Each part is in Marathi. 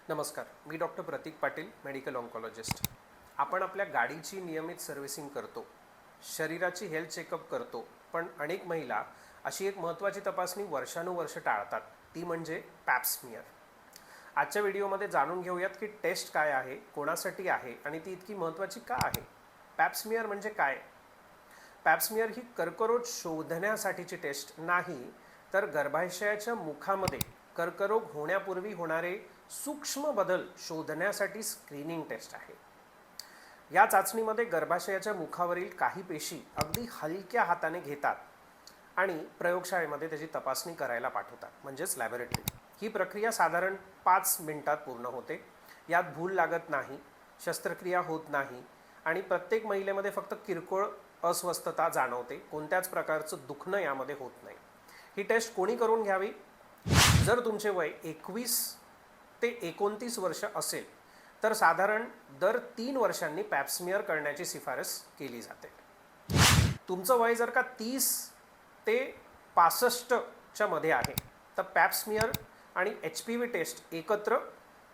नमस्कार, मी डॉक्टर प्रतीक पाटील, मेडिकल ऑन्कोलॉजिस्ट. आपण आपल्या गाडीची नियमित सर्व्हिसिंग करतो, शरीराची हेल्थ चेकअप करतो, पण अनेक महिला अशी एक महत्त्वाची तपासणी वर्षानुवर्ष टाळतात, ती म्हणजे पॅप स्मिअर. आजच्या व्हिडिओमध्ये जाणून घेऊयात की टेस्ट काय आहे, कोणासाठी आहे आणि ती इतकी महत्त्वाची का आहे. पॅप स्मिअर म्हणजे काय? पॅप स्मिअर ही कर्करोग शोधण्यासाठीची टेस्ट नाही, तर गर्भाशयाच्या मुखामध्ये कर्करोग होण्यापूर्वी होणारे सूक्ष्म बदल शोधण्यासाठी स्क्रीनिंग टेस्ट आहे. या चाचणीमध्ये गर्भाशयाच्या मुखावरील काही पेशी अगदी हलक्या हाताने घेतात आणि प्रयोगशाळेमध्ये त्याची तपासणी करायला पाठवतात, म्हणजेच लॅबोरेटरी. ही प्रक्रिया साधारण 5 मिनिटात पूर्ण होते. यात भूल लागत नाही, शस्त्रक्रिया होत नाही आणि प्रत्येक महिलेमध्ये फक्त किरकोळ अस्वस्थता जाणवते. कोणत्याच प्रकारचं दुखणं यामध्ये होत नाही. ही टेस्ट कोणी करून घ्यावी? जर तुमचे वय 21 ते 29 वर्ष असेल तर साधारण दर 3 वर्षांनी पॅप स्मिअर करण्याची शिफारस केली जाते. तुमचं वय जर का 30 ते 65च्या मध्ये आहे तर पॅप स्मिअर आणि HPV टेस्ट एकत्र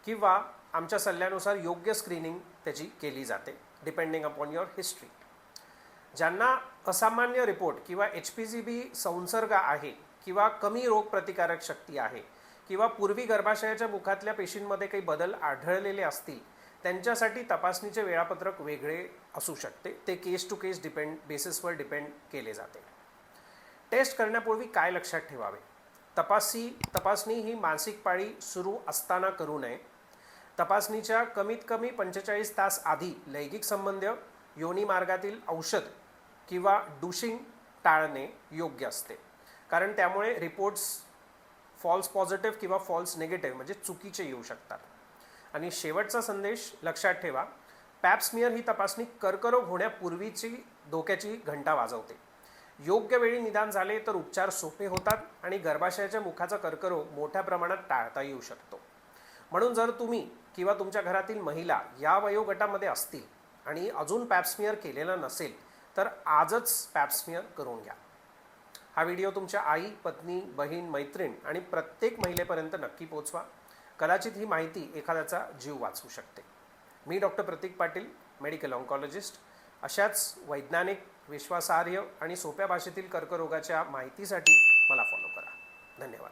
किंवा आमच्या सल्ल्यानुसार योग्य स्क्रीनिंग त्याची केली जाते, डिपेंडिंग अपॉन युअर हिस्ट्री. ज्यांना असामान्य रिपोर्ट किंवा HPV संसर्ग आहे किंवा कमी रोगप्रतिकारक शक्ती आहे किंवा पूर्वी गर्भाशयाच्या मुखातल्या पेशींमध्ये काही बदल आढळलेले असतील, त्यांच्यासाठी तपासणीचे वेळापत्रक वेगळे असू शकते. ते केस टू केस बेसिसवर डिपेंड केले जाते. टेस्ट करण्यापूर्वी काय लक्षात ठेवावे? तपासणी ही मासिक पाळी सुरू असताना करू नये. तपासणीच्या कमीत कमी 45 तास आधी लैंगिक संबंध, योनी मार्गातील औषध किंवा डुशिंग टाळणे योग्य असते, कारण त्यामुळे रिपोर्ट्स फॉल्स पॉझिटिव्ह किंवा फॉल्स निगेटिव्ह म्हणजे चुकीचे येऊ शकतात. आणि शेवटचा संदेश लक्षात ठेवा, पॅप स्मिअर ही तपासणी कर्करोग होण्यापूर्वीची धोक्याची घंटा वाजवते. योग्य वेळी निदान झाले तर उपचार सोपे होतात आणि गर्भाशयाच्या मुखाचा कर्करोग मोठ्या प्रमाणात टाळता येऊ शकतो. म्हणून जर तुम्ही किंवा तुमच्या घरातील महिला या वयोगटामध्ये असतील आणि अजून पॅप स्मिअर केलेला नसेल तर आजच पॅप स्मिअर करून घ्या. हा व्हिडिओ तुमच्या आई, पत्नी, बहीण, मैत्रीण आणि प्रत्येक महिलेपर्यंत नक्की पोचवा. कदाचित ही माहिती एखाद्याचा जीव वाचवू शकते. मी डॉक्टर प्रतीक पाटील, मेडिकल ऑन्कोलॉजिस्ट. अशाच वैज्ञानिक, विश्वासार्ह आणि सोप्या भाषेतील कर्करोगाच्या माहितीसाठी मला फॉलो करा. धन्यवाद.